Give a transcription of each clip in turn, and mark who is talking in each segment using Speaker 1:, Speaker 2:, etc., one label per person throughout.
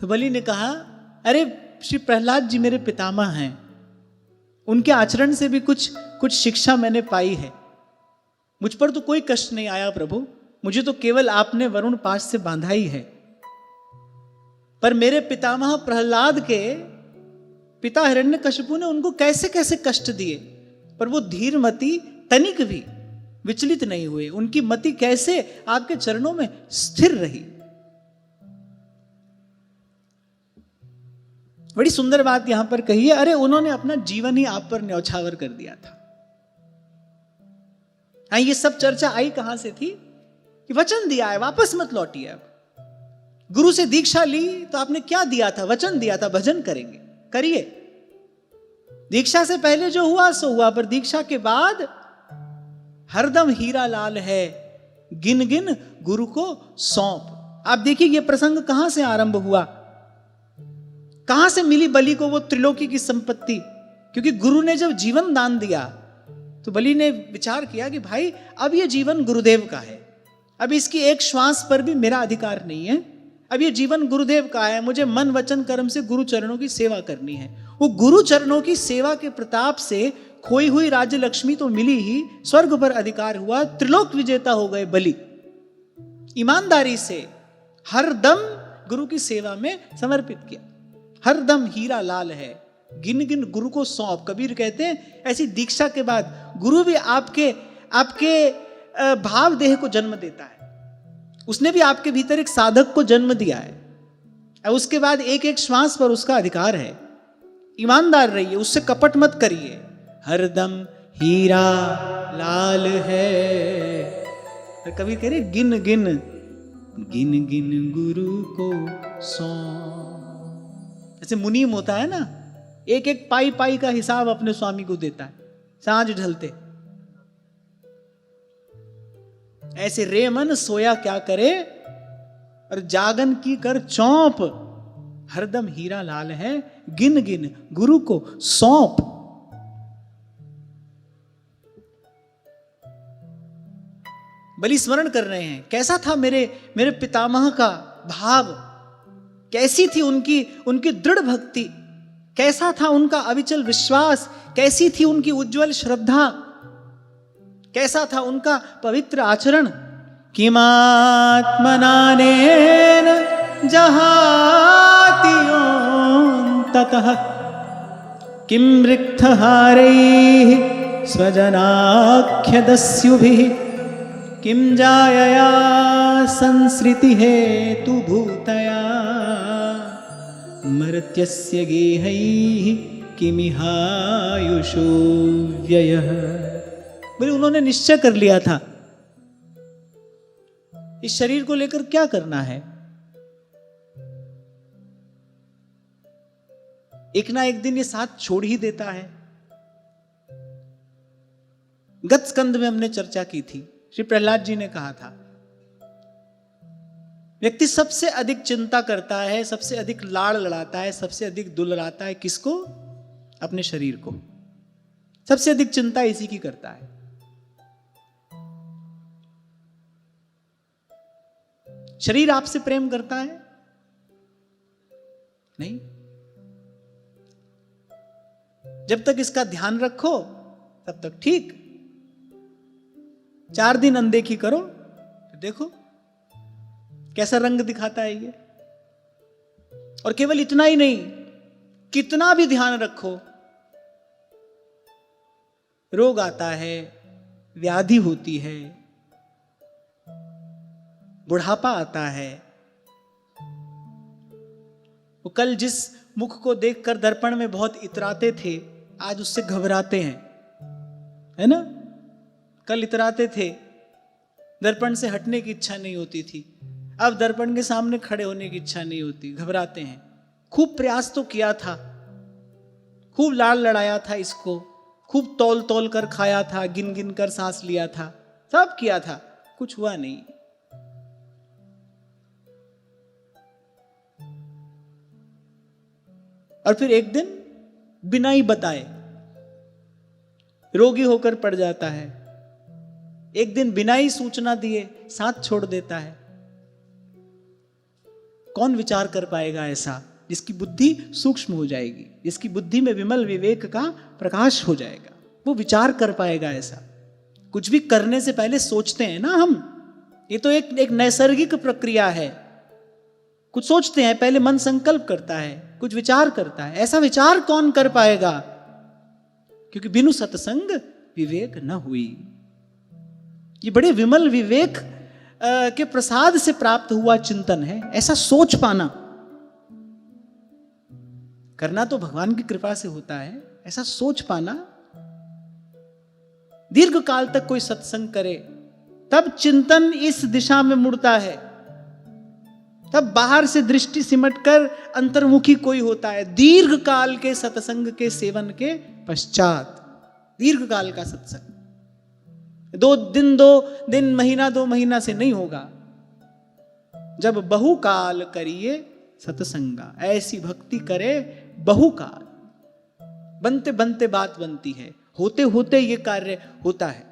Speaker 1: तो बलि ने कहा, अरे श्री प्रहलाद जी मेरे पितामह हैं, उनके आचरण से भी कुछ शिक्षा मैंने पाई है। मुझ पर तो कोई कष्ट नहीं आया प्रभु, मुझे तो केवल आपने वरुण पाश से बांधा ही है। पर मेरे पितामह प्रहलाद के पिता हिरण्यकशिपु ने उनको कैसे कैसे कष्ट दिए, पर वो धीरमति तनिक भी विचलित नहीं हुए। उनकी मति कैसे आपके चरणों में स्थिर रही। बड़ी सुंदर बात यहां पर कही है। अरे उन्होंने अपना जीवन ही आप पर न्यौछावर कर दिया था। हाँ, ये सब चर्चा आई कहां से थी कि वचन दिया है, वापस मत लौटिए। अब गुरु से दीक्षा ली तो आपने क्या दिया था? वचन दिया था, भजन करेंगे, करिए। दीक्षा से पहले जो हुआ सो हुआ, पर दीक्षा के बाद हरदम हीरा लाल है, गिन गिन गुरु को सौंप। आप देखिए ये प्रसंग कहां से आरंभ हुआ, कहां से मिली बलि को वो त्रिलोकी की संपत्ति। क्योंकि गुरु ने जब जीवन दान दिया तो बलि ने विचार किया कि भाई अब ये जीवन गुरुदेव का है, अब इसकी एक श्वास पर भी मेरा अधिकार नहीं है, अब ये जीवन गुरुदेव का है, मुझे मन वचन कर्म से गुरु चरणों की सेवा करनी है। वो गुरु चरणों की सेवा के प्रताप से खोई हुई राज्य लक्ष्मी तो मिली ही, स्वर्ग पर अधिकार हुआ, त्रिलोक विजेता हो गए बलि। ईमानदारी से हर दम गुरु की सेवा में समर्पित किया। हर दम हीरा लाल है, गिन गिन गुरु को सौंप। कबीर कहते हैं ऐसी दीक्षा के बाद गुरु भी आपके भाव देह को जन्म देता है। उसने भी आपके भीतर एक साधक को जन्म दिया है, और उसके बाद एक एक श्वास पर उसका अधिकार है। ईमानदार रहिए, उससे कपट मत करिए। हरदम हीरा लाल है। और कबीर कह रहे गिन गिन गिन गिन गुरु को सौंप। जैसे मुनीम होता है ना, एक एक पाई पाई का हिसाब अपने स्वामी को देता है सांझ ढलते। ऐसे रे मन सोया क्या करे, और जागन की कर चौंप। हरदम हीरा लाल है, गिन गिन गुरु को सौंप। बलि स्मरण कर रहे हैं कैसा था मेरे पितामह का भाव, कैसी थी उनकी दृढ़ भक्ति, कैसा था उनका अविचल विश्वास, कैसी थी उनकी उज्जवल श्रद्धा, कैसा था उनका पवित्र आचरण। किमात्मनानेन जहातियोऽन्ततः किं रिक्तहारैः स्वजनाख्यदस्युभिः किं जायया संसृति हेतु भूतया मर्त्यस्य गेहैः किमिहायुषो व्ययः। बोले उन्होंने निश्चय कर लिया था इस शरीर को लेकर क्या करना है। एक ना एक दिन ये साथ छोड़ ही देता है। गत स्कंद में हमने चर्चा की थी, श्री प्रहलाद जी ने कहा था व्यक्ति सबसे अधिक चिंता करता है, सबसे अधिक लाड़ लड़ाता है, सबसे अधिक दुलराता है किसको? अपने शरीर को। सबसे अधिक चिंता इसी की करता है। शरीर आपसे प्रेम करता है? नहीं। जब तक इसका ध्यान रखो तब तक ठीक। 4 दिन अनदेखी करो तो देखो कैसा रंग दिखाता है ये। और केवल इतना ही नहीं, कितना भी ध्यान रखो रोग आता है, व्याधि होती है, बुढ़ापा आता है। वो कल जिस मुख को देखकर दर्पण में बहुत इतराते थे, आज उससे घबराते हैं, है ना? कल इतराते थे, दर्पण से हटने की इच्छा नहीं होती थी, अब दर्पण के सामने खड़े होने की इच्छा नहीं होती, घबराते हैं। खूब प्रयास तो किया था, खूब लाड़ लड़ाया था इसको, खूब तौल तौल कर खाया था, गिन गिन कर सांस लिया था, सब किया था, कुछ हुआ नहीं। और फिर एक दिन बिना ही बताए रोगी होकर पड़ जाता है, एक दिन बिना ही सूचना दिए साथ छोड़ देता है। कौन विचार कर पाएगा ऐसा? जिसकी बुद्धि सूक्ष्म हो जाएगी, जिसकी बुद्धि में विमल विवेक का प्रकाश हो जाएगा, वो विचार कर पाएगा ऐसा। कुछ भी करने से पहले सोचते हैं ना हम, ये तो एक नैसर्गिक प्रक्रिया है। कुछ सोचते हैं, पहले मन संकल्प करता है, कुछ विचार करता है। ऐसा विचार कौन कर पाएगा? क्योंकि बिनु सत्संग विवेक न हुई। ये बड़े विमल विवेक के प्रसाद से प्राप्त हुआ चिंतन है। ऐसा सोच पाना, करना तो भगवान की कृपा से होता है, ऐसा सोच पाना। दीर्घ काल तक कोई सत्संग करे तब चिंतन इस दिशा में मुड़ता है, तब बाहर से दृष्टि सिमटकर अंतर्मुखी कोई होता है। दीर्घ काल के सत्संग के सेवन के पश्चात, दीर्घ काल का सत्संग 2 दिन महीना 2 महीना से नहीं होगा। जब बहुकाल करिए सत्संगा, ऐसी भक्ति करे बहुकाल, बनते बनते बात बनती है, होते होते ये कार्य होता है।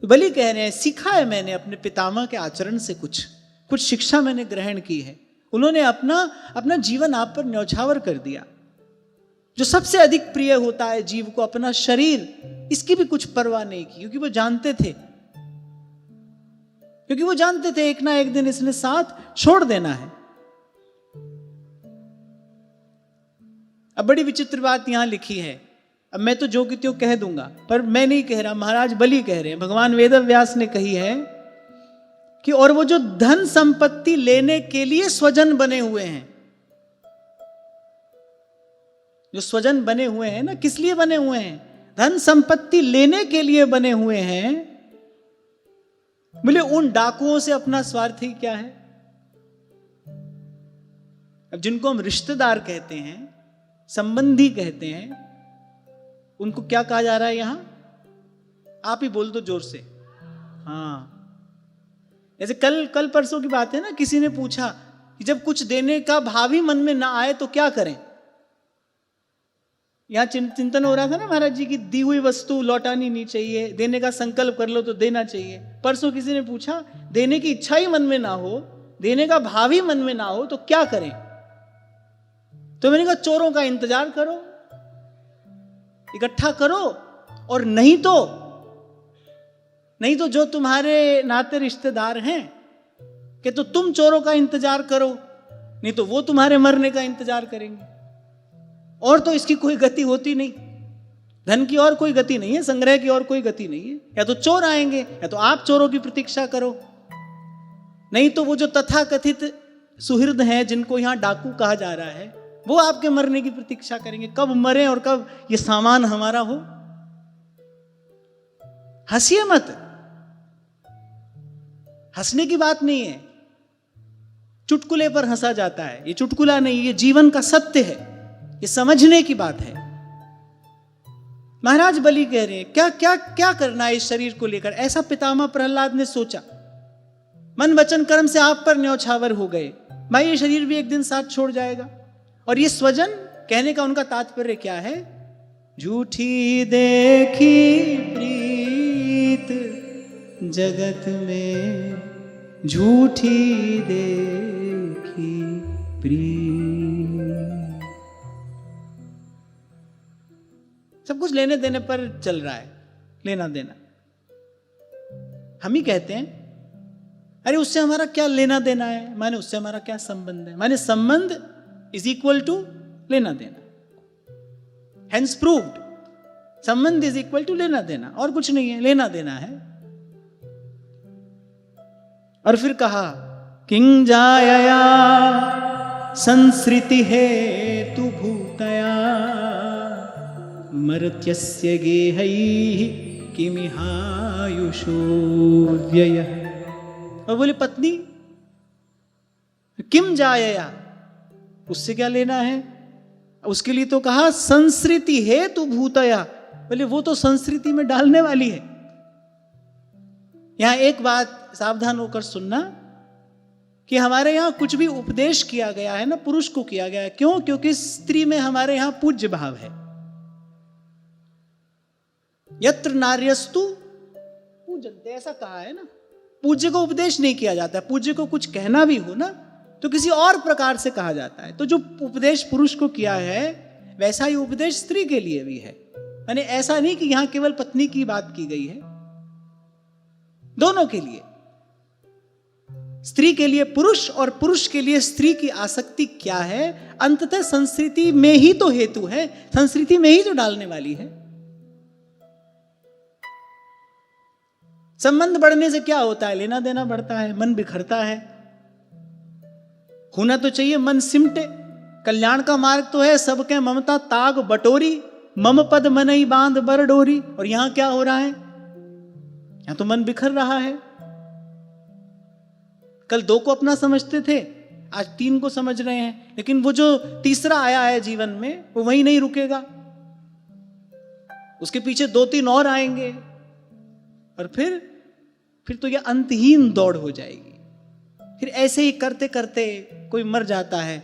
Speaker 1: तो बलि कह रहे हैं, सीखा है मैंने अपने पितामह के आचरण से, कुछ शिक्षा मैंने ग्रहण की है। उन्होंने अपना जीवन आप पर न्यौछावर कर दिया। जो सबसे अधिक प्रिय होता है जीव को, अपना शरीर, इसकी भी कुछ परवाह नहीं की, क्योंकि वो जानते थे एक ना एक दिन इसने साथ छोड़ देना है। अब बड़ी विचित्र बात यहां लिखी है। अब मैं तो जो की त्यों कह दूंगा, पर मैं नहीं कह रहा, महाराज बलि कह रहे हैं। भगवान वेदव्यास ने कही है कि और वो जो धन संपत्ति लेने के लिए स्वजन बने हुए हैं, जो स्वजन बने हुए हैं ना, किस लिए बने हुए हैं? धन संपत्ति लेने के लिए बने हुए हैं। बोले उन डाकुओं से अपना स्वार्थ ही क्या है? अब जिनको हम रिश्तेदार कहते हैं, संबंधी कहते हैं, उनको क्या कहा जा रहा है यहां? आप ही बोल दो जोर से। हाँ, जैसे कल परसों की बात है ना, किसी ने पूछा कि जब कुछ देने का भाव ही मन में ना आए तो क्या करें? यहां चिंतन हो रहा था ना महाराज जी की, दी हुई वस्तु लौटानी नहीं चाहिए, देने का संकल्प कर लो तो देना चाहिए। परसों किसी ने पूछा, देने की इच्छा ही मन में ना हो, देने का भाव ही मन में ना हो तो क्या करें? तो मैंने कहा चोरों का इंतजार करो, इकट्ठा करो, और नहीं तो जो तुम्हारे नाते रिश्तेदार हैं कि तो तुम चोरों का इंतजार करो, नहीं तो वो तुम्हारे मरने का इंतजार करेंगे। और तो इसकी कोई गति होती नहीं, धन की और कोई गति नहीं है, संग्रह की और कोई गति नहीं है। या तो चोर आएंगे, या तो आप चोरों की प्रतीक्षा करो, नहीं तो वो जो तथाकथित सुहृद हैं, जिनको यहां डाकू कहा जा रहा है, वो आपके मरने की प्रतीक्षा करेंगे, कब मरे और कब ये सामान हमारा हो। हंसिए मत, हंसने की बात नहीं है, चुटकुले पर हंसा जाता है। ये चुटकुला नहीं, ये जीवन का सत्य है, ये समझने की बात है। महाराज बलि कह रहे हैं, क्या करना है इस शरीर को लेकर? ऐसा पितामह प्रहलाद ने सोचा, मन वचन कर्म से आप पर न्यौछावर हो गए। भाई ये शरीर भी एक दिन साथ छोड़ जाएगा। और ये स्वजन कहने का उनका तात्पर्य क्या है? झूठी देखी प्रीत जगत में, झूठी देखी प्रीत। सब कुछ लेने देने पर चल रहा है, लेना देना। हम ही कहते हैं अरे उससे हमारा क्या लेना देना है, माने उससे हमारा क्या संबंध है, माने संबंध इज इक्वल टू लेना देना। हेंस प्रूव्ड, संबंध इज इक्वल टू लेना देना, और कुछ नहीं है, लेना देना है। और फिर कहा किंग जाया संसृति हेतु भूतया, मर्त्यस्य गेहैः किमिहायुषो व्ययः। और बोले पत्नी किम जाया, उससे क्या लेना है? उसके लिए तो कहा संस्कृति हेतु भूतया, बोले वो तो संस्कृति में डालने वाली है। यहां एक बात सावधान होकर सुनना कि हमारे यहां कुछ भी उपदेश किया गया है ना, पुरुष को किया गया है। क्यों? क्योंकि स्त्री में हमारे यहां पूज्य भाव है। यत्र नार्यस्तु पूजन्ते, ऐसा कहा है ना, पूज्य को उपदेश नहीं किया जाता है। पूज्य को कुछ कहना भी हो ना तो किसी और प्रकार से कहा जाता है। तो जो उपदेश पुरुष को किया है वैसा ही उपदेश स्त्री के लिए भी है। यानी ऐसा नहीं कि यहां केवल पत्नी की बात की गई है, दोनों के लिए, स्त्री के लिए पुरुष और पुरुष के लिए स्त्री की आसक्ति क्या है, अंततः संस्कृति में ही तो हेतु है, संस्कृति में ही तो डालने वाली है। संबंध बढ़ने से क्या होता है? लेना देना बढ़ता है, मन बिखरता है। होना तो चाहिए मन सिमटे, कल्याण का मार्ग तो है सबके ममता ताग बटोरी, मम पद मनई बांध बर डोरी। और यहां क्या हो रहा है? यहां तो मन बिखर रहा है। कल 2 को अपना समझते थे, आज 3 को समझ रहे हैं, लेकिन वो जो तीसरा आया है जीवन में वो वहीं नहीं रुकेगा, उसके पीछे 2-3 और आएंगे और फिर तो ये अंतहीन दौड़ हो जाएगी। फिर ऐसे ही करते करते कोई मर जाता है।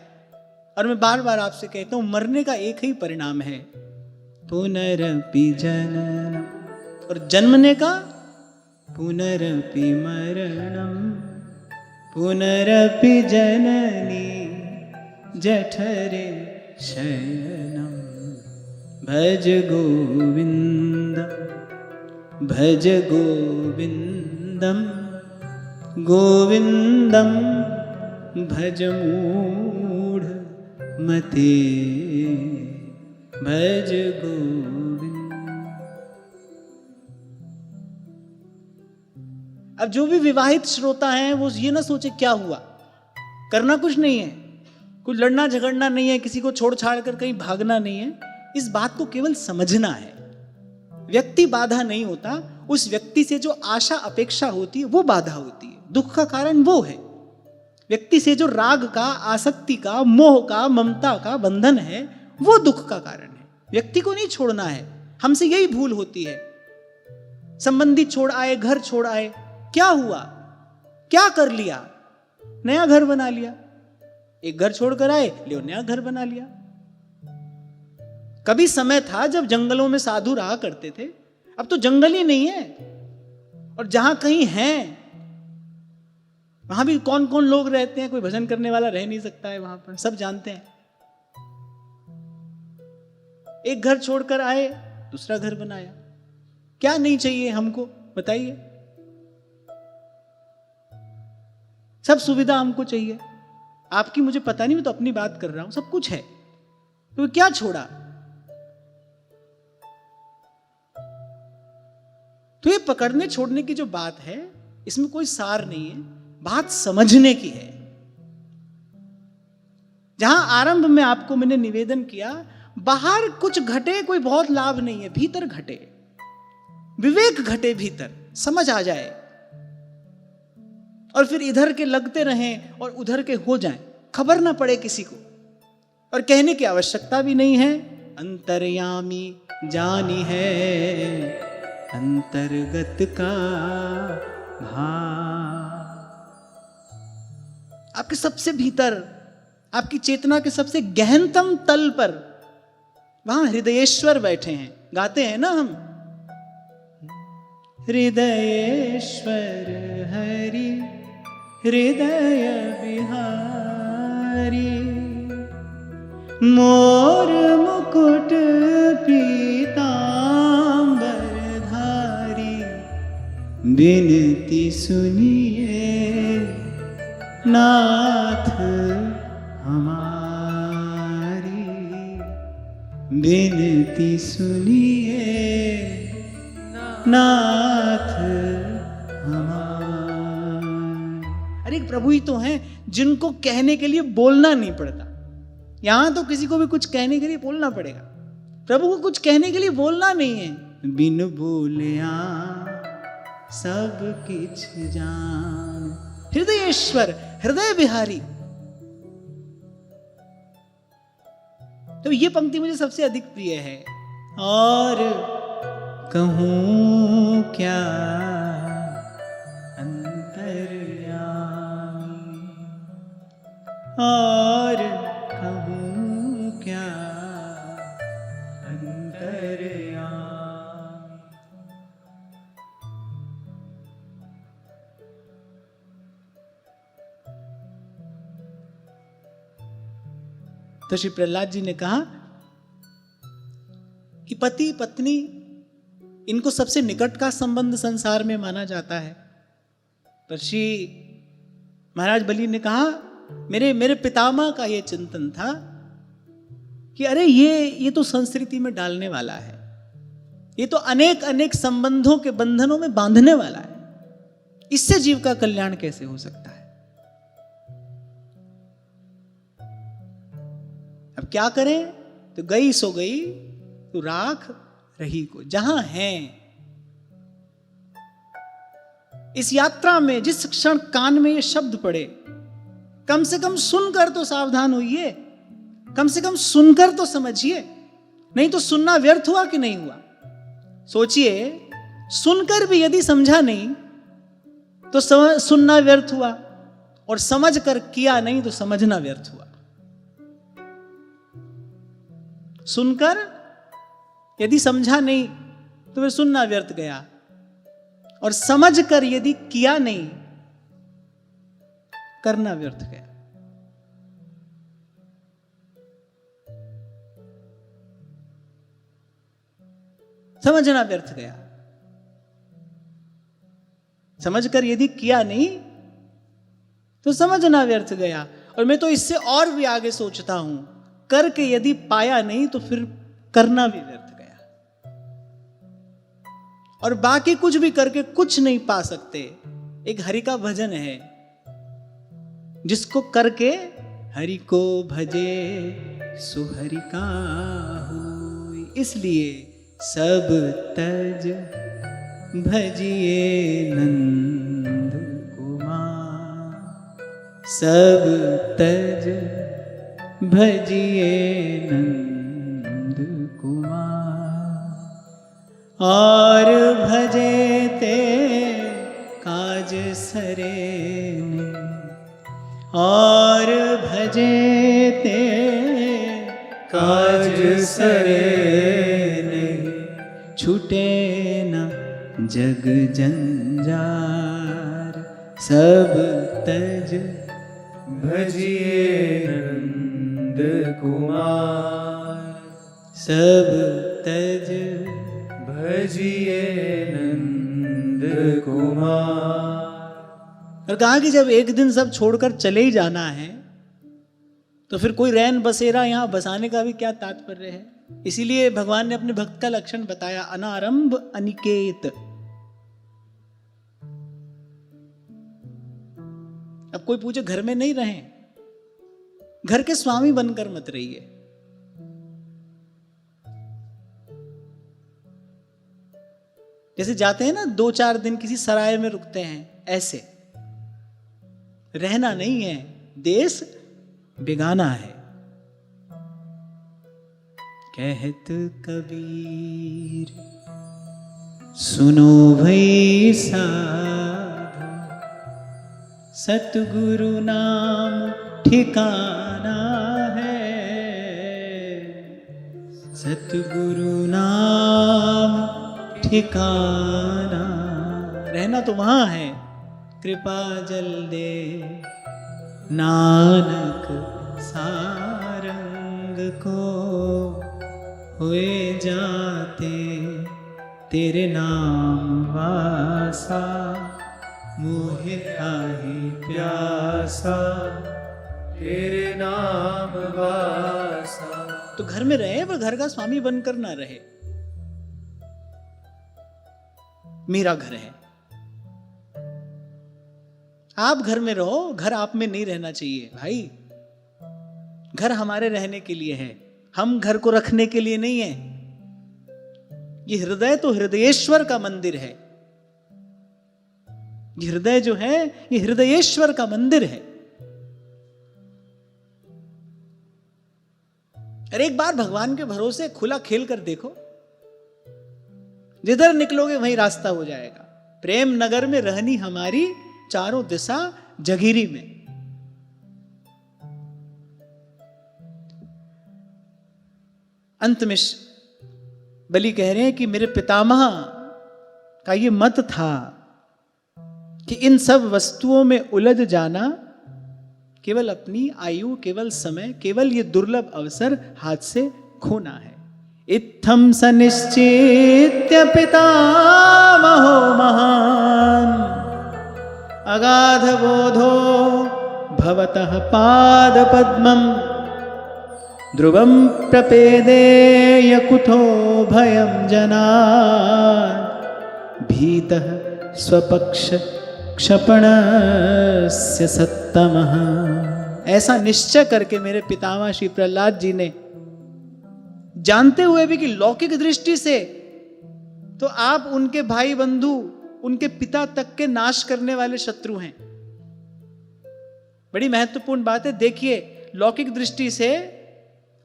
Speaker 1: और मैं बार बार आपसे कहता हूं मरने का एक ही परिणाम है, पुनरपि जननम, और जन्मने का पुनरपि मरणम, पुनरपि जननी जठरे शयनम, भज गोविंदम भज गोविंदम गोविंदम भज मूढ़ मते भज गोविंद। अब जो भी विवाहित श्रोता हैं वो ये ना सोचे क्या हुआ, करना कुछ नहीं है, कुछ लड़ना झगड़ना नहीं है, किसी को छोड़ छाड़ कर कहीं भागना नहीं है। इस बात को केवल समझना है। व्यक्ति बाधा नहीं होता, उस व्यक्ति से जो आशा अपेक्षा होती है वो बाधा होती है। दुख का कारण वो है। व्यक्ति से जो राग का, आसक्ति का, मोह का, ममता का बंधन है वो दुख का कारण है। व्यक्ति को नहीं छोड़ना है, हमसे यही भूल होती है। संबंधी छोड़ आए, घर छोड़ आए, क्या हुआ, क्या कर लिया? नया घर बना लिया। एक घर छोड़कर आए, ले नया घर बना लिया। कभी समय था जब जंगलों में साधु रहा करते थे, अब तो जंगल ही नहीं है। और जहां कहीं हैं वहां भी कौन कौन लोग रहते हैं, कोई भजन करने वाला रह नहीं सकता है वहां पर, सब जानते हैं। एक घर छोड़कर आए, दूसरा घर बनाया। क्या नहीं चाहिए हमको बताइए? सब सुविधा हमको चाहिए। आपकी मुझे पता नहीं, मैं तो अपनी बात कर रहा हूं, सब कुछ है, तो क्या छोड़ा? तो ये पकड़ने छोड़ने की जो बात है इसमें कोई सार नहीं है, बात समझने की है। जहां आरंभ में आपको मैंने निवेदन किया, बाहर कुछ घटे कोई बहुत लाभ नहीं है, भीतर घटे, विवेक घटे, भीतर समझ आ जाए, और फिर इधर के लगते रहें और उधर के हो जाएं, खबर ना पड़े किसी को, और कहने की आवश्यकता भी नहीं है। अंतर्यामी जानी है अंतर्गत का भाव। आपके सबसे भीतर, आपकी चेतना के सबसे गहनतम तल पर वहां हृदयेश्वर बैठे हैं। गाते हैं ना हम, हृदयेश्वर हरि हृदय बिहारी, मोर मुकुट पीतांबर धारी, बिनती सुनिए नाथ हमारी, बिनती सुनिए नाथ हमारी। अरे प्रभु ही तो हैं जिनको कहने के लिए बोलना नहीं पड़ता। यहां तो किसी को भी कुछ कहने के लिए बोलना पड़ेगा, प्रभु को कुछ कहने के लिए बोलना नहीं है। बिन बोलिया सब किछ जान, हृदयेश्वर हृदय बिहारी। तो ये पंक्ति मुझे सबसे अधिक प्रिय है। और कहूं क्या अंतर्यामी, और कहूं क्या अंतर्यामी। तो श्री प्रहलाद जी ने कहा कि पति पत्नी इनको सबसे निकट का संबंध संसार में माना जाता है। पर श्री महाराज बलि ने कहा मेरे पितामह का यह चिंतन था कि अरे ये तो संस्कृति में डालने वाला है, ये तो अनेक अनेक संबंधों के बंधनों में बांधने वाला है, इससे जीव का कल्याण कैसे हो सकता है। अब क्या करें, तो गई सो गई तो राख रही को। जहां हैं इस यात्रा में जिस क्षण कान में ये शब्द पड़े, कम से कम सुनकर तो सावधान होइए, कम से कम सुनकर तो समझिए, नहीं तो सुनना व्यर्थ हुआ कि नहीं हुआ। सोचिए, सुनकर भी यदि समझा नहीं तो सुनना व्यर्थ हुआ, और समझ कर किया नहीं तो समझना व्यर्थ हुआ। सुनकर यदि समझा नहीं तो फिर सुनना व्यर्थ गया, और समझ कर यदि किया नहीं करना व्यर्थ गया। समझना व्यर्थ गया, समझकर यदि किया नहीं तो समझना व्यर्थ गया। और मैं तो इससे और भी आगे सोचता हूं, करके यदि पाया नहीं तो फिर करना भी व्यर्थ गया। और बाकी कुछ भी करके कुछ नहीं पा सकते। एक हरि का भजन है, जिसको करके हरि को भजे सुहरि का होय। इसलिए सब तज भजिए नंद कुमार, सब तज भजिए नंद कुमार। और भजे ते काज सरेने, और भजे ते काज सरेने। छूटे न जग जंजार, सब तज
Speaker 2: भजिए नंद कुमार,
Speaker 1: सब तज
Speaker 2: भजिए नंद कुमार।
Speaker 1: और कहा कि जब एक दिन सब छोड़कर चले ही जाना है तो फिर कोई रैन बसेरा यहां बसाने का भी क्या तात्पर्य है। इसीलिए भगवान ने अपने भक्त का लक्षण बताया, अनारंभ अनिकेत। अब कोई पूछे घर में नहीं रहें, घर के स्वामी बनकर मत रहिए। जैसे जाते हैं ना 2-4 दिन किसी सराय में रुकते हैं, ऐसे रहना नहीं है। देश बेगाना है। कहत कबीर सुनो भई साधो, सतगुरु नाम ठिकाना है। सतगुरु नाम ठिकाना, रहना तो वहां है। कृपा जल दे नानक सारंग को, हुए जाते तेरे नाम वासा। मोहे आही
Speaker 2: प्यासा तेरे नाम वासा।
Speaker 1: तो घर में रहे पर घर का स्वामी बनकर ना रहे। मेरा घर है, आप घर में रहो, घर आप में नहीं रहना चाहिए भाई। घर हमारे रहने के लिए है, हम घर को रखने के लिए नहीं है। ये हृदय तो हृदयेश्वर का मंदिर है। ये हृदय जो है ये हृदयेश्वर का मंदिर है। अरे एक बार भगवान के भरोसे खुला खेल कर देखो, जिधर निकलोगे वहीं रास्ता हो जाएगा। प्रेम नगर में रहनी हमारी, चारों दिशा जगीरी में। अंत में बलि कह रहे हैं कि मेरे पितामह का ये मत था कि इन सब वस्तुओं में उलझ जाना केवल अपनी आयु, केवल समय, केवल ये दुर्लभ अवसर हाथ से खोना है। इत्थम सनिश्चित्य पितामहो महान् अगाध बोधो भवतः पाद पद्मं ध्रुवं प्रपेदे यकुतो भयं जनात् भीतः स्वपक्ष क्षपणस्य सत्तमः। ऐसा निश्चय करके मेरे पितामह श्री प्रहलाद जी ने, जानते हुए भी कि लौकिक दृष्टि से तो आप उनके भाई बंधु, उनके पिता तक के नाश करने वाले शत्रु हैं। बड़ी महत्वपूर्ण बात है। देखिए, लौकिक दृष्टि से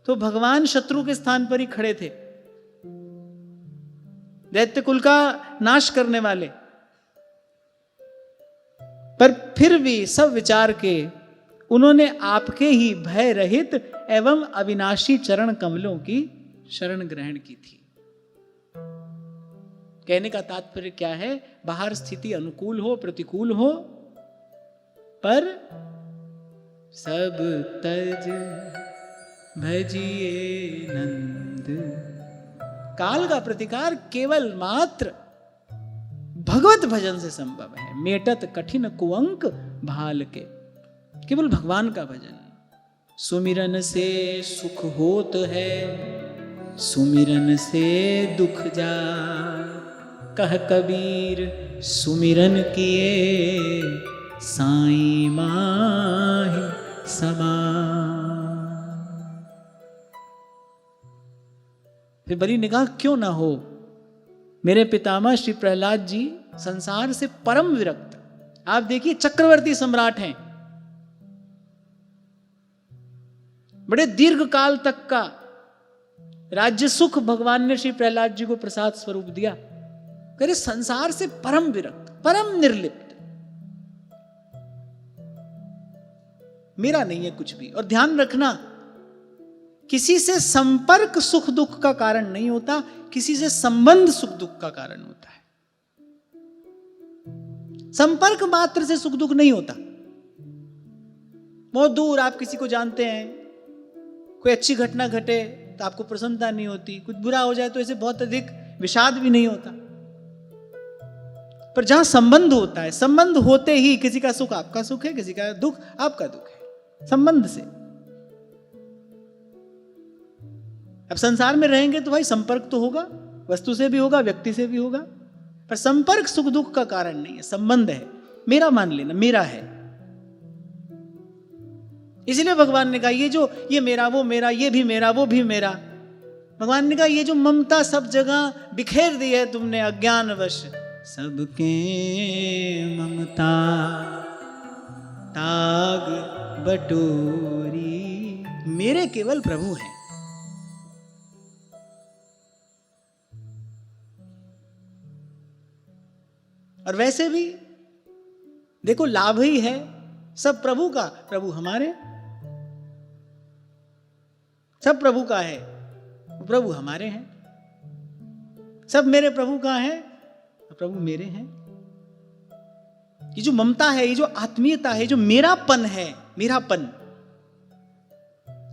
Speaker 1: तो भगवान शत्रु के स्थान पर ही खड़े थे, दैत्य कुल का नाश करने वाले, पर फिर भी सब विचार के उन्होंने आपके ही भय रहित एवं अविनाशी चरण कमलों की शरण ग्रहण की थी। कहने का तात्पर्य क्या है? बाहर स्थिति अनुकूल हो, प्रतिकूल हो, पर सब तज भजिए नंद। काल का प्रतिकार केवल मात्र भगवत भजन से संभव है। मेटत कठिन कुअंक भाल के, केवल भगवान का भजन। सुमिरन से सुख होत है, सुमिरन से दुख जा। कह कबीर सुमिरन किए, साईं माहि समान। फिर बड़ी निगाह क्यों ना हो? मेरे पितामह श्री प्रहलाद जी संसार से परम विरक्त। आप देखिए, चक्रवर्ती सम्राट हैं, बड़े दीर्घ काल तक का राज्य सुख भगवान ने श्री प्रहलाद जी को प्रसाद स्वरूप दिया। करे संसार से परम विरक्त, परम निर्लिप्त। मेरा नहीं है कुछ भी। और ध्यान रखना, किसी से संपर्क सुख दुख का कारण नहीं होता, किसी से संबंध सुख दुख का कारण होता है। संपर्क मात्र से सुख दुख नहीं होता। बहुत दूर आप किसी को जानते हैं, कोई अच्छी घटना घटे तो आपको प्रसन्नता नहीं होती, कुछ बुरा हो जाए तो ऐसे बहुत अधिक विषाद भी नहीं होता। पर जहां संबंध होता है, संबंध होते ही किसी का सुख आपका सुख है, किसी का दुख आपका दुख है, संबंध से। अब संसार में रहेंगे तो भाई संपर्क तो होगा, वस्तु से भी होगा, व्यक्ति से भी होगा, पर संपर्क सुख दुख का कारण नहीं है, संबंध है। मेरा मान लेना, मेरा है। इसलिए भगवान ने कहा ये मेरा, वो मेरा, ये भी मेरा, वो भी मेरा। भगवान ने कहा ये जो ममता सब जगह बिखेर दी है तुमने अज्ञानवश, सबके ममता ताग बटोरी, मेरे केवल प्रभु हैं। और वैसे भी देखो, लाभ ही है सब प्रभु का, प्रभु हमारे। सब प्रभु का है, प्रभु हमारे हैं। सब मेरे प्रभु का है, प्रभु मेरे हैं। ये जो ममता है, ये जो आत्मीयता है, जो मेरापन है, मेरापन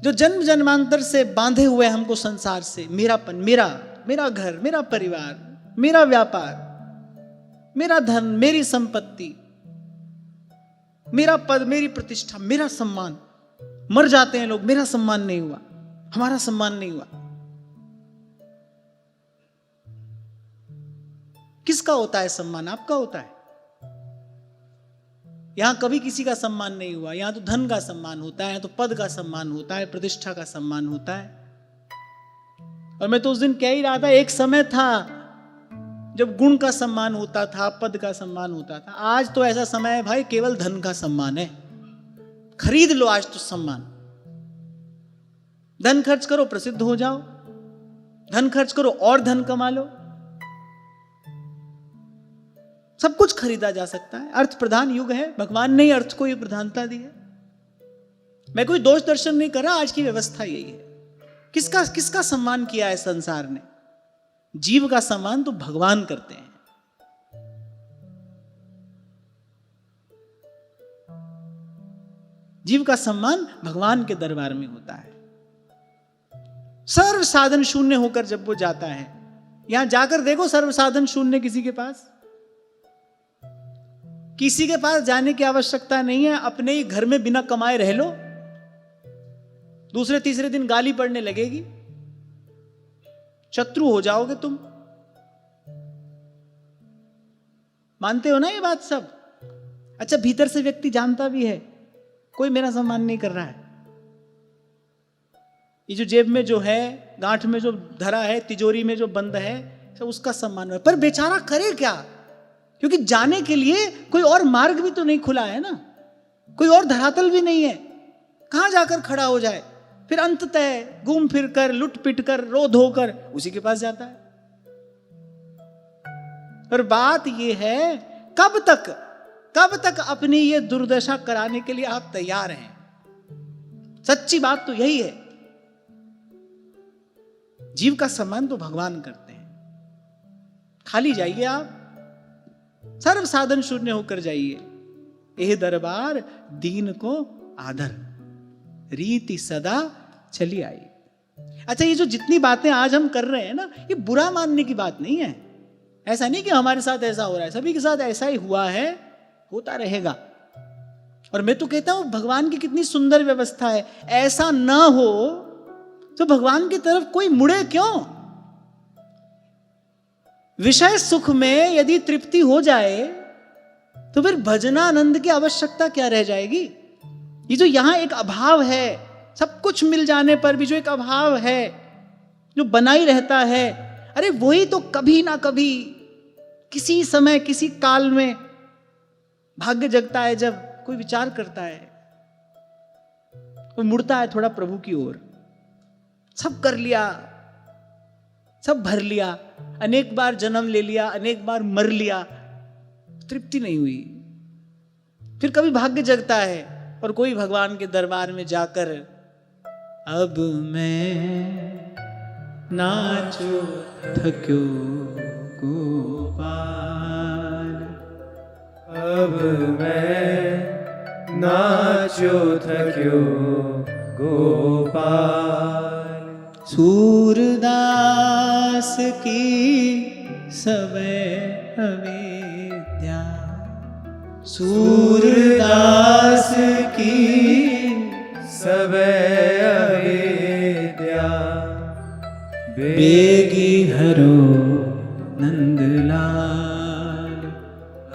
Speaker 1: जो जन्म जन्मांतर से बांधे हुए हमको संसार से, मेरापन, मेरा घर, मेरा परिवार, मेरा व्यापार, मेरा धन, मेरी संपत्ति, मेरा पद, मेरी प्रतिष्ठा, मेरा सम्मान। मर जाते हैं लोग, मेरा सम्मान नहीं हुआ, हमारा सम्मान नहीं हुआ। किसका होता है सम्मान? आपका होता है। यहां कभी किसी का सम्मान नहीं हुआ। यहां तो धन का सम्मान होता है, तो पद का सम्मान होता है, प्रतिष्ठा का सम्मान होता है। और मैं तो उस दिन कह ही रहा था, एक समय था जब गुण का सम्मान होता था, पद का सम्मान होता था। आज तो ऐसा समय है भाई, केवल धन का सम्मान है। खरीद लो आज तो सम्मान। धन खर्च करो, प्रसिद्ध हो जाओ। धन खर्च करो और धन कमा लो। सब कुछ खरीदा जा सकता है। अर्थ प्रधान युग है। भगवान ने ही अर्थ को ये प्रधानता दी है। मैं कोई दोष दर्शन नहीं कर रहा, आज की व्यवस्था यही है। किसका सम्मान किया है संसार ने? जीव का सम्मान तो भगवान करते हैं। जीव का सम्मान भगवान के दरबार में होता है। सर्व साधन शून्य होकर जब वो जाता है, यहां जाकर देखो सर्व साधन शून्य किसी के पास, किसी के पास जाने की आवश्यकता नहीं है। अपने ही घर में बिना कमाए रह लो, दूसरे तीसरे दिन गाली पड़ने लगेगी, शत्रु हो जाओगे तुम। मानते हो ना ये बात सब? अच्छा, भीतर से व्यक्ति जानता भी है कोई मेरा सम्मान नहीं कर रहा है, ये जो जेब में जो है, गांठ में जो धरा है, तिजोरी में जो बंद है, सब उसका सम्मान है। पर बेचारा करे क्या? क्योंकि जाने के लिए कोई और मार्ग भी तो नहीं खुला है ना, कोई और धरातल भी नहीं है, कहां जाकर खड़ा हो जाए? फिर अंततः घूम फिर कर, लुट पिट कर, रो धो कर उसी के पास जाता है। पर बात यह है, कब तक अपनी ये दुर्दशा कराने के लिए आप तैयार हैं? सच्ची बात तो यही है। जीव का सम्मान तो भगवान करते हैं। खाली जाइए आप, सर्व साधन शून्य होकर जाइए। यह दरबार दीन को आदर, रीति सदा चली आई। अच्छा, ये जो जितनी बातें आज हम कर रहे हैं ना, ये बुरा मानने की बात नहीं है। ऐसा नहीं कि हमारे साथ ऐसा हो रहा है, सभी के साथ ऐसा ही हुआ है, होता रहेगा। और मैं तो कहता हूं भगवान की कितनी सुंदर व्यवस्था है। ऐसा ना हो तो भगवान की तरफ कोई मुड़े क्यों? विषय सुख में यदि तृप्ति हो जाए तो फिर भजनानंद की आवश्यकता क्या रह जाएगी? ये जो यहां एक अभाव है, सब कुछ मिल जाने पर भी जो एक अभाव है जो बना ही रहता है, अरे वही तो कभी ना कभी किसी समय किसी काल में भाग्य जगता है। जब कोई विचार करता है, कोई मुड़ता है थोड़ा प्रभु की ओर, सब कर लिया, सब भर लिया, अनेक बार जन्म ले लिया, अनेक बार मर लिया, तृप्ति नहीं हुई। फिर कभी भाग्य जगता है और कोई भगवान के दरबार में जाकर, अब मैं नाचो थक्यो गोपाल,
Speaker 2: अब मैं नाचो थक्यो गोपाल।
Speaker 1: सूरदास की सबे अविद्या, सूरदास की
Speaker 2: सबे अविद्या,
Speaker 1: बेगी हरो नंदलाल,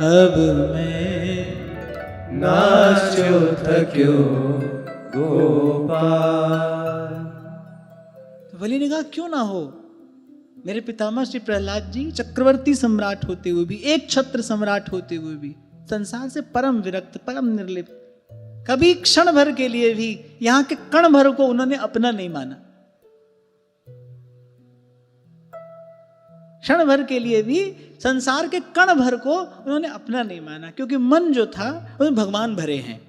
Speaker 1: अब मैं
Speaker 2: नाचो थक्यो गोपाल।
Speaker 1: तो बलि ने कहा क्यों ना हो। मेरे पितामह श्री प्रहलाद जी चक्रवर्ती सम्राट होते हुए भी, एक छत्र सम्राट होते हुए भी, संसार से परम विरक्त, परम निर्लिप्त, कभी क्षण भर के लिए भी यहां के कण भर को उन्होंने अपना नहीं माना। क्षण भर के लिए भी संसार के कण भर को उन्होंने अपना नहीं माना, क्योंकि मन जो था उसमें भगवान भरे हैं।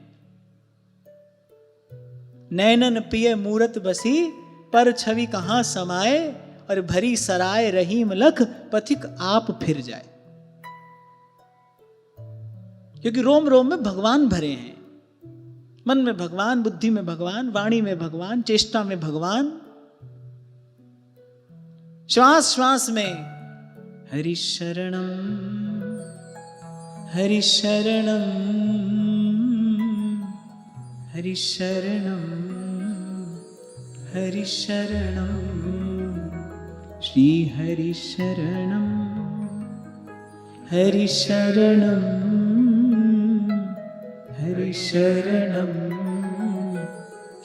Speaker 1: नैनन पिए मूरत बसी, पर छवि कहां समाए, और भरी सराय रहीम लख, पथिक आप फिर जाए। क्योंकि रोम रोम में भगवान भरे हैं, मन में भगवान, बुद्धि में भगवान, वाणी में भगवान, चेष्टा में भगवान, श्वास श्वास में हरि शरणम हरि शरणम हरि शरणम हरि शरणम श्री हरि शरणम हरि शरणम हरि शरणम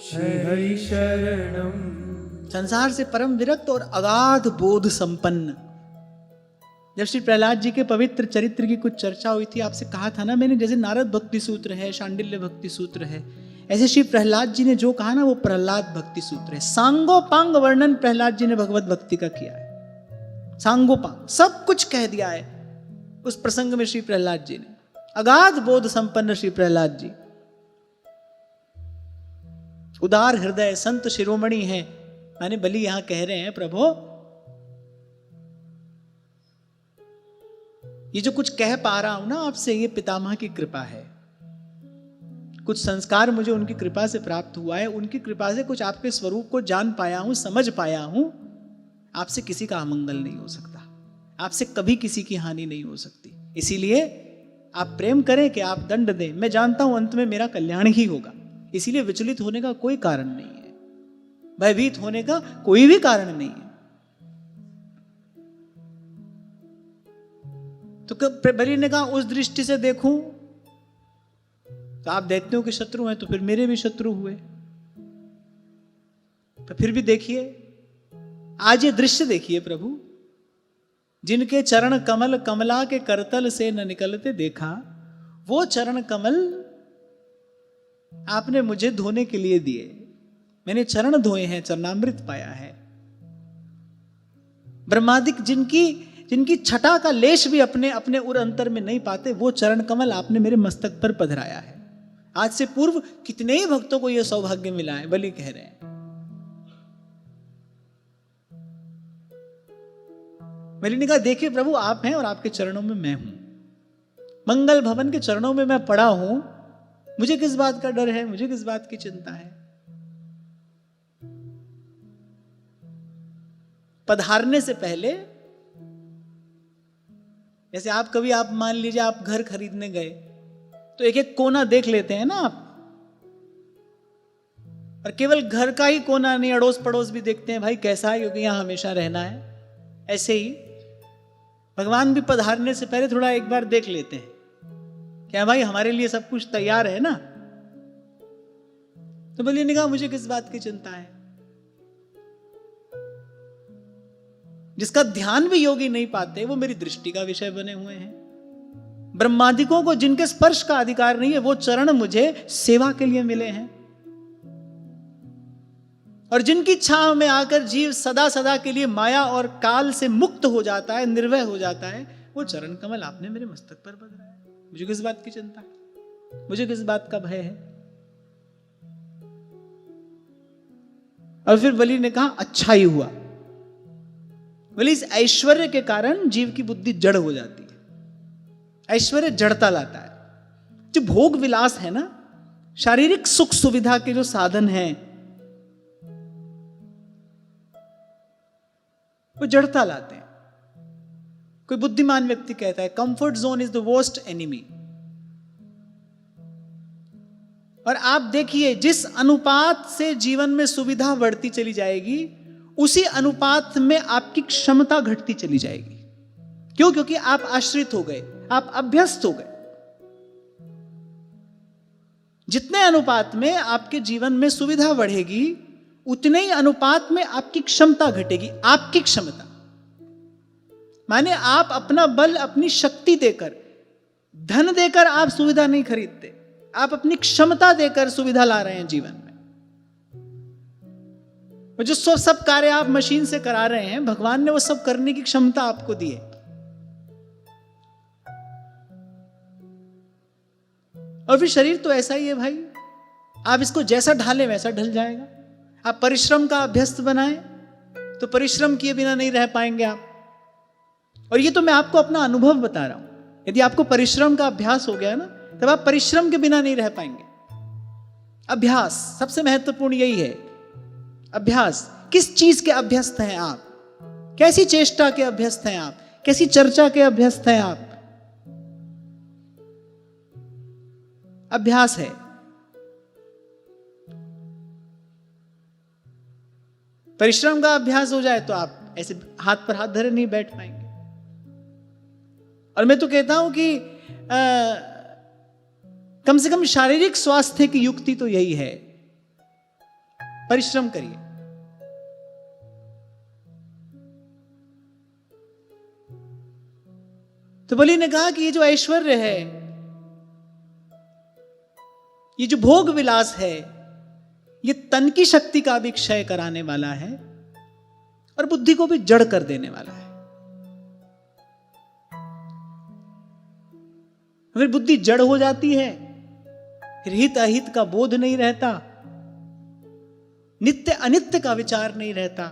Speaker 2: श्री हरि शरणम।
Speaker 1: संसार से परम विरक्त और अगाध बोध संपन्न। जब श्री प्रहलाद जी के पवित्र चरित्र की कुछ चर्चा हुई थी, आपसे कहा था ना मैंने, जैसे नारद भक्ति सूत्र है, शांडिल्य भक्ति सूत्र है, ऐसे श्री प्रहलाद जी ने जो कहा ना वो प्रहलाद भक्ति सूत्र है। सांगोपांग वर्णन प्रहलाद जी ने भगवत भक्ति का किया है, सांगोपांग सब कुछ कह दिया है उस प्रसंग में श्री प्रहलाद जी ने। अगाध बोध संपन्न श्री प्रहलाद जी, उदार हृदय, संत शिरोमणि हैं। माने बलि यहां कह रहे हैं, प्रभु ये जो कुछ कह पा रहा हूं ना आपसे, ये पितामह की कृपा है। कुछ संस्कार मुझे उनकी कृपा से प्राप्त हुआ है, उनकी कृपा से कुछ आपके स्वरूप को जान पाया हूं, समझ पाया हूं। आपसे किसी का अमंगल नहीं हो सकता, आपसे कभी किसी की हानि नहीं हो सकती। इसीलिए आप प्रेम करें कि आप दंड दें, मैं जानता हूं अंत में मेरा कल्याण ही होगा। इसीलिए विचलित होने का कोई कारण नहीं है, भयभीत होने का कोई भी कारण नहीं है। तो बलि ने कहा उस दृष्टि से देखूं तो आप दैत्यों के शत्रु हैं, तो फिर मेरे भी शत्रु हुए। तो फिर भी देखिए, आज ये दृश्य देखिए प्रभु, जिनके चरण कमल कमला के करतल से न निकलते देखा, वो चरण कमल आपने मुझे धोने के लिए दिए। मैंने चरण धोए हैं, चरणामृत पाया है। ब्रह्मादिक जिनकी छटा का लेश भी अपने अपने उर अंतर में नहीं पाते, वो चरण कमल आपने मेरे मस्तक पर पधराया है। आज से पूर्व कितने ही भक्तों को यह सौभाग्य मिला है, बलि कह रहे हैं। बलि ने कहा देखिए प्रभु, आप हैं और आपके चरणों में मैं हूं, मंगल भवन के चरणों में मैं पड़ा हूं। मुझे किस बात का डर है, मुझे किस बात की चिंता है। पधारने से पहले, जैसे आप मान लीजिए आप घर खरीदने गए तो एक एक कोना देख लेते हैं ना आप, और केवल घर का ही कोना नहीं, अड़ोस पड़ोस भी देखते हैं, भाई कैसा है, क्योंकि यहां हमेशा रहना है। ऐसे ही भगवान भी पधारने से पहले थोड़ा एक बार देख लेते हैं, क्या भाई हमारे लिए सब कुछ तैयार है ना। तो बलि ने कहा मुझे किस बात की चिंता है। जिसका ध्यान भी योगी नहीं पाते, वो मेरी दृष्टि का विषय बने हुए हैं। ब्रह्मादिकों को जिनके स्पर्श का अधिकार नहीं है, वो चरण मुझे सेवा के लिए मिले हैं। और जिनकी छांव में आकर जीव सदा सदा के लिए माया और काल से मुक्त हो जाता है, निर्भय हो जाता है, वो चरण कमल आपने मेरे मस्तक पर बदला है। मुझे किस बात की चिंता है, मुझे किस बात का भय है। और फिर बलि ने कहा अच्छा ही हुआ। बोले इस ऐश्वर्य के कारण जीव की बुद्धि जड़ हो जाती है। ऐश्वर्य जड़ता लाता है। जो भोग विलास है ना, शारीरिक सुख सुविधा के जो साधन हैं, वो जड़ता लाते हैं। कोई बुद्धिमान व्यक्ति कहता है comfort zone is the worst enemy. और आप देखिए, जिस अनुपात से जीवन में सुविधा बढ़ती चली जाएगी, उसी अनुपात में आपकी क्षमता घटती चली जाएगी। क्यों? क्योंकि आप आश्रित हो गए, आप अभ्यस्त हो गए। जितने अनुपात में आपके जीवन में सुविधा बढ़ेगी, उतने ही अनुपात में आपकी क्षमता घटेगी। आपकी क्षमता माने आप अपना बल, अपनी शक्ति देकर, धन देकर आप सुविधा नहीं खरीदते, आप अपनी क्षमता देकर सुविधा ला रहे हैं जीवन में। जो सब कार्य आप मशीन से करा रहे हैं, भगवान ने वो सब करने की क्षमता आपको दी है। और फिर शरीर तो ऐसा ही है भाई, आप इसको जैसा ढालें वैसा ढल जाएगा। आप परिश्रम का अभ्यस्त बनाएं तो परिश्रम किए बिना नहीं रह पाएंगे आप। और ये तो मैं आपको अपना अनुभव बता रहा हूं। यदि आपको परिश्रम का अभ्यास हो गया ना, तब आप परिश्रम के बिना नहीं रह पाएंगे। अभ्यास सबसे महत्वपूर्ण यही है। अभ्यास, किस चीज के अभ्यस्त हैं आप, कैसी चेष्टा के अभ्यस्त हैं आप, कैसी चर्चा के अभ्यस्त हैं आप। अभ्यास है। परिश्रम का अभ्यास हो जाए तो आप ऐसे हाथ पर हाथ धरे नहीं बैठ पाएंगे। और मैं तो कहता हूं कि कम से कम शारीरिक स्वास्थ्य की युक्ति तो यही है, परिश्रम करिए। तो बलि ने कहा कि ये जो ऐश्वर्य है, ये जो भोग विलास है, ये तन की शक्ति का भी क्षय कराने वाला है और बुद्धि को भी जड़ कर देने वाला है। फिर बुद्धि जड़ हो जाती है, फिर हित अहित का बोध नहीं रहता, नित्य अनित्य का विचार नहीं रहता।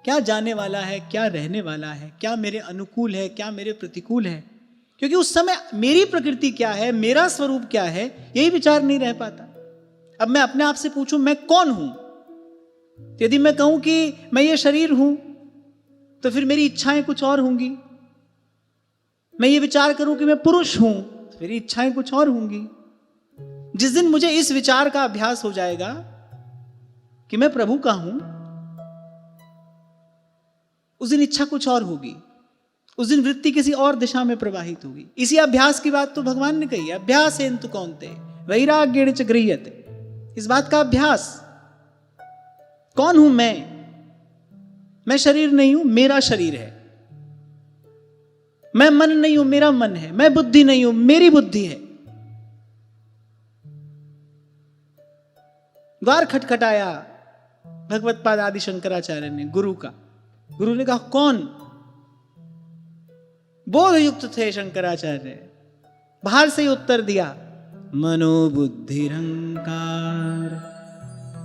Speaker 1: क्या जाने वाला है, क्या रहने वाला है, क्या मेरे अनुकूल है, क्या मेरे प्रतिकूल है। क्योंकि उस समय मेरी प्रकृति क्या है, मेरा स्वरूप क्या है, यही विचार नहीं रह पाता। अब मैं अपने आप से पूछूं मैं कौन हूं, यदि मैं कहूं कि मैं ये शरीर हूं तो फिर मेरी इच्छाएं कुछ और होंगी। मैं ये विचार करूं कि मैं पुरुष हूं तो मेरी इच्छाएं कुछ और होंगी। जिस दिन मुझे इस विचार का अभ्यास हो जाएगा कि मैं प्रभु का हूं, उस दिन इच्छा कुछ और होगी, उस दिन वृत्ति किसी और दिशा में प्रवाहित होगी। इसी अभ्यास की बात तो भगवान ने कही है, अभ्यासेन तु कौन्ते वैराग्येण च गृह्यते। इस बात का अभ्यास। कौन हूं मैं शरीर नहीं हूं, मेरा शरीर है। मैं मन नहीं हूं, मेरा मन है। मैं बुद्धि नहीं हूं, मेरी बुद्धि है। द्वार खटखटाया भगवत पाद आदि शंकराचार्य ने गुरु का। गुरु ने कहा कौन? बोध युक्त थे शंकराचार्य, बाहर से ही उत्तर दिया, मनोबुद्धिरहंकार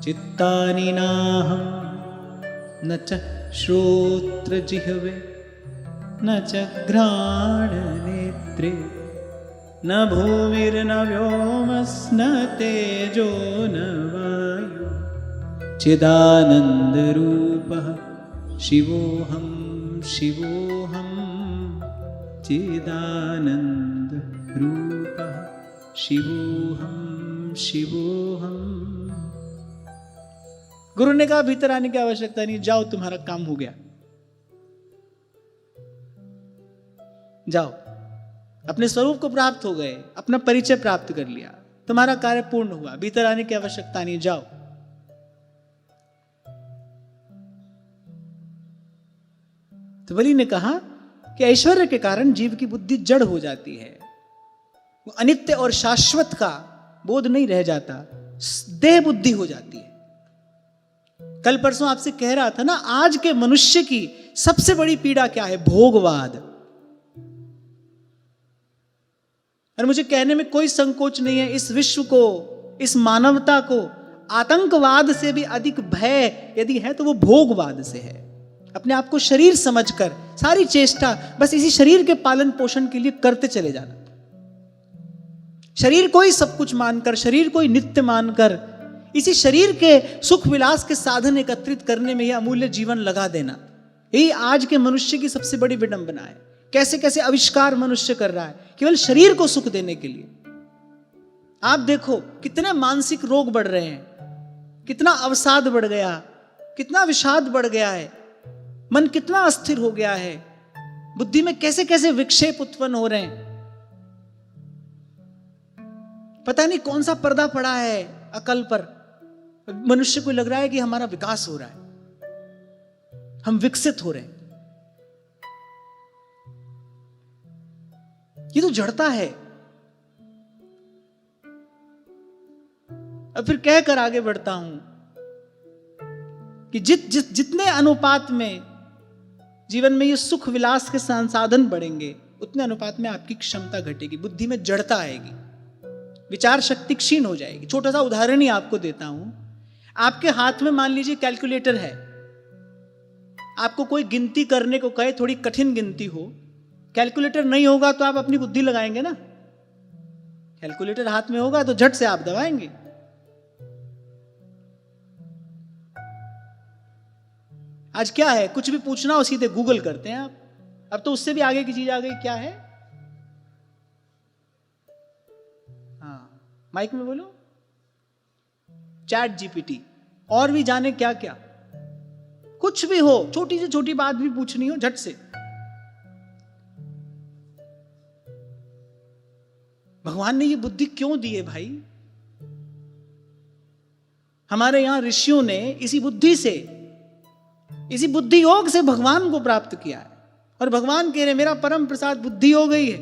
Speaker 1: चित्तानि नाहं न च श्रोत्र जिह्वे न च घ्राण नेत्रे न भूमिर्न व्योमस्न तेजो न वायु चिदानंद रूपः शिवोऽहं शिवोऽहं चिदानंद रूपः शिवोऽहं शिवोऽहं। गुरु ने कहा भीतर आने की आवश्यकता नहीं, जाओ तुम्हारा काम हो गया। जाओ, अपने स्वरूप को प्राप्त हो गए, अपना परिचय प्राप्त कर लिया, तुम्हारा कार्य पूर्ण हुआ, भीतर आने की आवश्यकता नहीं, जाओ। तो बलि ने कहा कि ऐश्वर्य के कारण जीव की बुद्धि जड़ हो जाती है, वो अनित्य और शाश्वत का बोध नहीं रह जाता, देह बुद्धि हो जाती है। कल परसों आपसे कह रहा था ना, आज के मनुष्य की सबसे बड़ी पीड़ा क्या है? भोगवाद। और मुझे कहने में कोई संकोच नहीं है, इस विश्व को, इस मानवता को आतंकवाद से भी अधिक भय यदि है तो वो भोगवाद से है। अपने आप को शरीर समझकर सारी चेष्टा बस इसी शरीर के पालन पोषण के लिए करते चले जाना, शरीर को ही सब कुछ मानकर, शरीर को ही नित्य मानकर इसी शरीर के सुख विलास के साधन एकत्रित करने में यह अमूल्य जीवन लगा देना, यही आज के मनुष्य की सबसे बड़ी विडंबना है। कैसे कैसे आविष्कार मनुष्य कर रहा है केवल शरीर को सुख देने के लिए। आप देखो कितने मानसिक रोग बढ़ रहे हैं, कितना अवसाद बढ़ गया, कितना विषाद बढ़ गया है, मन कितना अस्थिर हो गया है, बुद्धि में कैसे कैसे विक्षेप उत्पन्न हो रहे हैं। पता नहीं कौन सा पर्दा पड़ा है अकल पर, मनुष्य को लग रहा है कि हमारा विकास हो रहा है, हम विकसित हो रहे हैं। ये तो जड़ता है। अब फिर कहकर आगे बढ़ता हूं कि जितने अनुपात में जीवन में ये सुख विलास के संसाधन बढ़ेंगे, उतने अनुपात में आपकी क्षमता घटेगी, बुद्धि में जड़ता आएगी, विचार शक्ति क्षीण हो जाएगी। छोटा सा उदाहरण ही आपको देता हूं। आपके हाथ में मान लीजिए कैलकुलेटर है, आपको कोई गिनती करने को कहे, थोड़ी कठिन गिनती हो, कैलकुलेटर नहीं होगा तो आप अपनी बुद्धि लगाएंगे ना। कैलकुलेटर हाथ में होगा तो झट से आप दबाएंगे। आज क्या है, कुछ भी पूछना हो सीधे गूगल करते हैं आप। अब तो उससे भी आगे की चीज आ गई, क्या है? हाँ, माइक में बोलो, चैट जीपीटी, और भी जाने क्या क्या। कुछ भी हो, छोटी से छोटी बात भी पूछनी हो, झट से। भगवान ने ये बुद्धि क्यों दी है भाई? हमारे यहां ऋषियों ने इसी बुद्धि से, इसी बुद्धि योग से भगवान को प्राप्त किया है। और भगवान कह रहे मेरा परम प्रसाद बुद्धि हो गई है।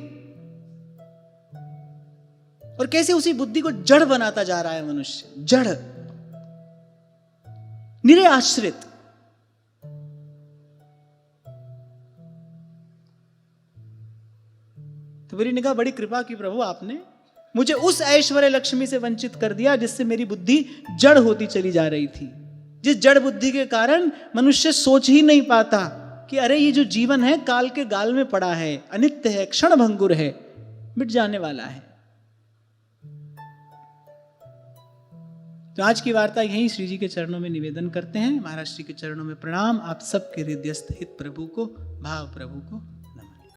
Speaker 1: और कैसे उसी बुद्धि को जड़ बनाता जा रहा है मनुष्य, जड़, निरे आश्रित। तो मेरी निगाह, बड़ी कृपा की प्रभु आपने, मुझे उस ऐश्वर्य लक्ष्मी से वंचित कर दिया जिससे मेरी बुद्धि जड़ होती चली जा रही थी। जिस जड़ बुद्धि के कारण मनुष्य सोच ही नहीं पाता कि अरे ये जो जीवन है काल के गाल में पड़ा है, अनित्य है, क्षण भंगुर है, मिट जाने वाला है। तो आज की वार्ता यहीं श्री जी के चरणों में निवेदन करते हैं। महाराज श्री के चरणों में प्रणाम। आप सबके हृदयस्थ हित प्रभु को, भाव प्रभु को